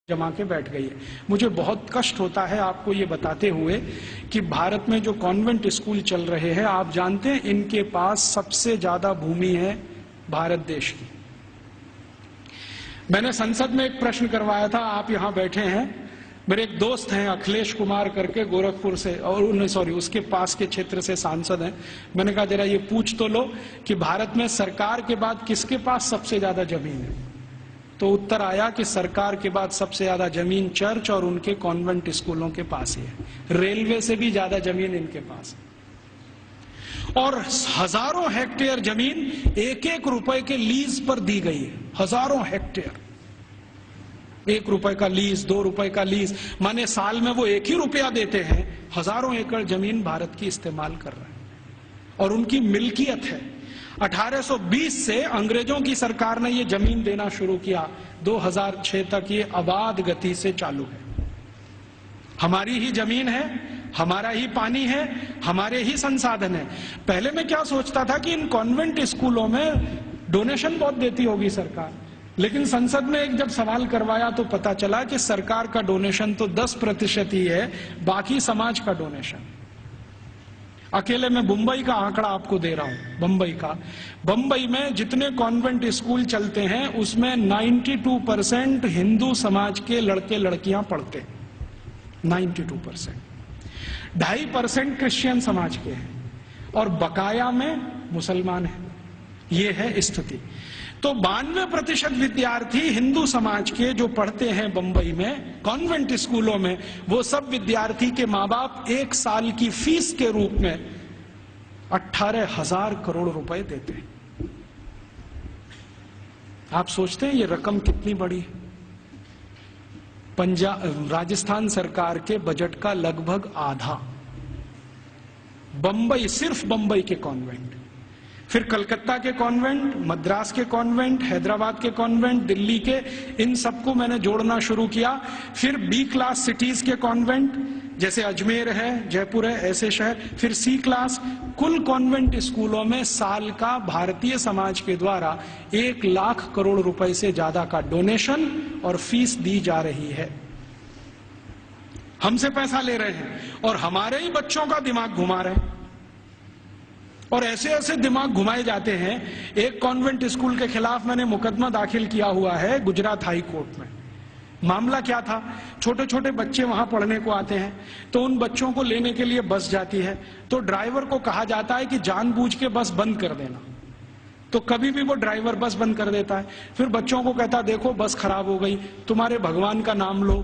जमा के बैठ गई है। मुझे बहुत कष्ट होता है आपको ये बताते हुए कि भारत में जो कॉन्वेंट स्कूल चल रहे हैं, आप जानते हैं इनके पास सबसे ज्यादा भूमि है भारत देश की। मैंने संसद में एक प्रश्न करवाया था, आप यहां बैठे हैं, मेरे एक दोस्त हैं अखिलेश कुमार करके गोरखपुर से, और उसके पास के क्षेत्र से सांसद हैं। मैंने कहा जरा ये पूछ तो लो कि भारत में सरकार के बाद किसके पास सबसे ज्यादा जमीन है। तो उत्तर आया कि सरकार के बाद सबसे ज्यादा जमीन चर्च और उनके कॉन्वेंट स्कूलों के पास ही है। रेलवे से भी ज्यादा जमीन इनके पास है और हजारों हेक्टेयर जमीन एक एक रुपए के लीज पर दी गई है। हजारों हेक्टेयर, 1 रुपए का लीज, 2 रुपए का लीज, माने साल में वो 1 ही रुपया देते हैं, हजारों एकड़ जमीन भारत की इस्तेमाल कर रहे हैं और उनकी मिल्कियत है। 1820 से अंग्रेजों की सरकार ने ये जमीन देना शुरू किया, 2006 तक ये आबाद गति से चालू है। हमारी ही जमीन है, हमारा ही पानी है, हमारे ही संसाधन है। पहले मैं क्या सोचता था कि इन कॉन्वेंट स्कूलों में डोनेशन बहुत देती होगी सरकार, लेकिन संसद में एक जब सवाल करवाया तो पता चला कि सरकार का डोनेशन तो 10% ही है, बाकी समाज का डोनेशन। अकेले मैं मुंबई का आंकड़ा आपको दे रहा हूं। बंबई में जितने कॉन्वेंट स्कूल चलते हैं उसमें 92% हिंदू समाज के लड़के लड़कियां पढ़ते हैं। 92%, 2.5% क्रिश्चियन समाज के हैं और बकाया में मुसलमान हैं। ये है स्थिति। तो 92% विद्यार्थी हिंदू समाज के जो पढ़ते हैं बंबई में कॉन्वेंट स्कूलों में, वो सब विद्यार्थी के मां बाप 1 साल की फीस के रूप में 18,000 करोड़ रुपए देते हैं। आप सोचते हैं ये रकम कितनी बड़ी है? राजस्थान सरकार के बजट का लगभग आधा बंबई, सिर्फ बंबई के कॉन्वेंट, फिर कलकत्ता के कॉन्वेंट, मद्रास के कॉन्वेंट, हैदराबाद के कॉन्वेंट, दिल्ली के, इन सबको मैंने जोड़ना शुरू किया। फिर B क्लास सिटीज के कॉन्वेंट जैसे अजमेर है, जयपुर है, ऐसे शहर, फिर C क्लास। कुल कॉन्वेंट स्कूलों में साल का भारतीय समाज के द्वारा 1 लाख करोड़ रुपए से ज्यादा का डोनेशन और फीस दी जा रही है। हमसे पैसा ले रहे हैं और हमारे ही बच्चों का दिमाग घुमा रहे हैं और ऐसे ऐसे दिमाग घुमाए जाते हैं। एक कॉन्वेंट स्कूल के खिलाफ मैंने मुकदमा दाखिल किया हुआ है गुजरात हाई कोर्ट में। मामला क्या था, छोटे छोटे बच्चे वहां पढ़ने को आते हैं, तो उन बच्चों को लेने के लिए बस जाती है, तो ड्राइवर को कहा जाता है कि जानबूझ के बस बंद कर देना। तो कभी भी वो ड्राइवर बस बंद कर देता है। फिर बच्चों को कहता देखो बस खराब हो गई, तुम्हारे भगवान का नाम लो।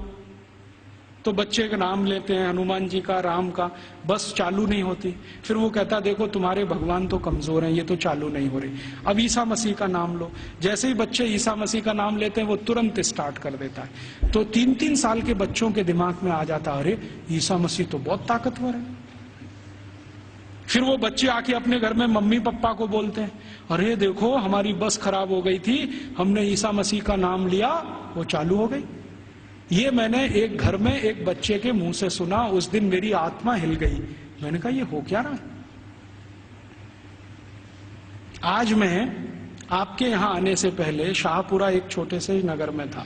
तो बच्चे का नाम लेते हैं, हनुमान जी का, राम का, बस चालू नहीं होती। फिर वो कहता देखो तुम्हारे भगवान तो कमजोर हैं, ये तो चालू नहीं हो रही। अब ईसा मसीह का नाम लो। जैसे ही बच्चे ईसा मसीह का नाम लेते हैं वो तुरंत स्टार्ट कर देता है। तो 3-3 साल के बच्चों के दिमाग में आ जाता अरे ईसा मसीह तो बहुत ताकतवर है। फिर वो बच्चे आके अपने घर में मम्मी पापा को बोलते हैं अरे देखो हमारी बस खराब हो गई थी, हमने ईसा मसीह का नाम लिया, वो चालू हो गई। ये मैंने एक घर में एक बच्चे के मुंह से सुना। उस दिन मेरी आत्मा हिल गई। मैंने कहा ये हो क्या रहा है। आज मैं आपके यहां आने से पहले शाहपुरा एक छोटे से नगर में था,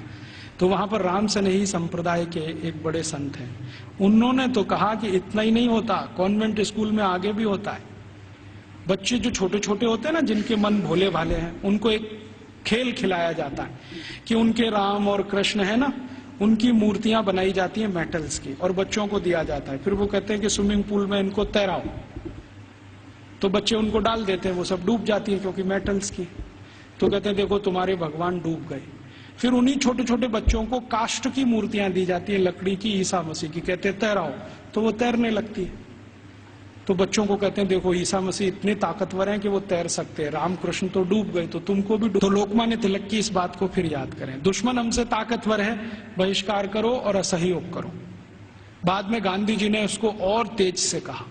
तो वहां पर राम सनेही संप्रदाय के एक बड़े संत हैं। उन्होंने तो कहा कि इतना ही नहीं होता, कॉन्वेंट स्कूल में आगे भी होता है। बच्चे जो छोटे छोटे होते हैं ना, जिनके मन भोले भाले हैं, उनको एक खेल खिलाया जाता है कि उनके राम और कृष्ण है ना, उनकी मूर्तियां बनाई जाती हैं मेटल्स की और बच्चों को दिया जाता है। फिर वो कहते हैं कि स्विमिंग पूल में इनको तैराओ, तो बच्चे उनको डाल देते हैं, वो सब डूब जाती है क्योंकि मेटल्स की। तो कहते हैं देखो तुम्हारे भगवान डूब गए। फिर उन्हीं छोटे छोटे बच्चों को काष्ठ की मूर्तियां दी जाती है, लकड़ी की, ईसा मसीह की, कहते हैं तैराओ, तो वो तैरने लगती है। तो बच्चों को कहते हैं देखो ईसा मसीह इतने ताकतवर हैं कि वो तैर सकते हैं, रामकृष्ण तो डूब गए, तो तुमको भी तो लोकमान्य तिलक की इस बात को फिर याद करें। दुश्मन हमसे ताकतवर है, बहिष्कार करो और असहयोग करो। बाद में गांधी जी ने उसको और तेज से कहा।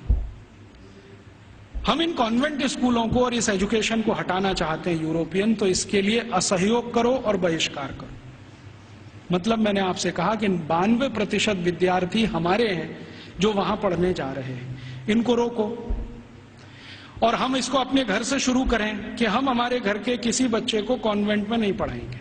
हम इन कॉन्वेंट स्कूलों को और इस एजुकेशन को हटाना चाहते हैं यूरोपियन, तो इसके लिए असहयोग करो और बहिष्कार करो। मतलब मैंने आपसे कहा कि 92% विद्यार्थी हमारे हैं जो वहां पढ़ने जा रहे हैं। इनको रोको और हम इसको अपने घर से शुरू करें कि हम हमारे घर के किसी बच्चे को कॉन्वेंट में नहीं पढ़ाएंगे।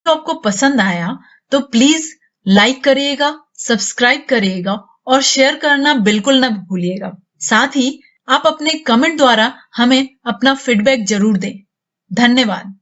आपको पसंद आया तो प्लीज लाइक करिएगा, सब्सक्राइब करिएगा और शेयर करना बिल्कुल ना भूलिएगा। साथ ही आप अपने कमेंट द्वारा हमें अपना फीडबैक जरूर दें। धन्यवाद।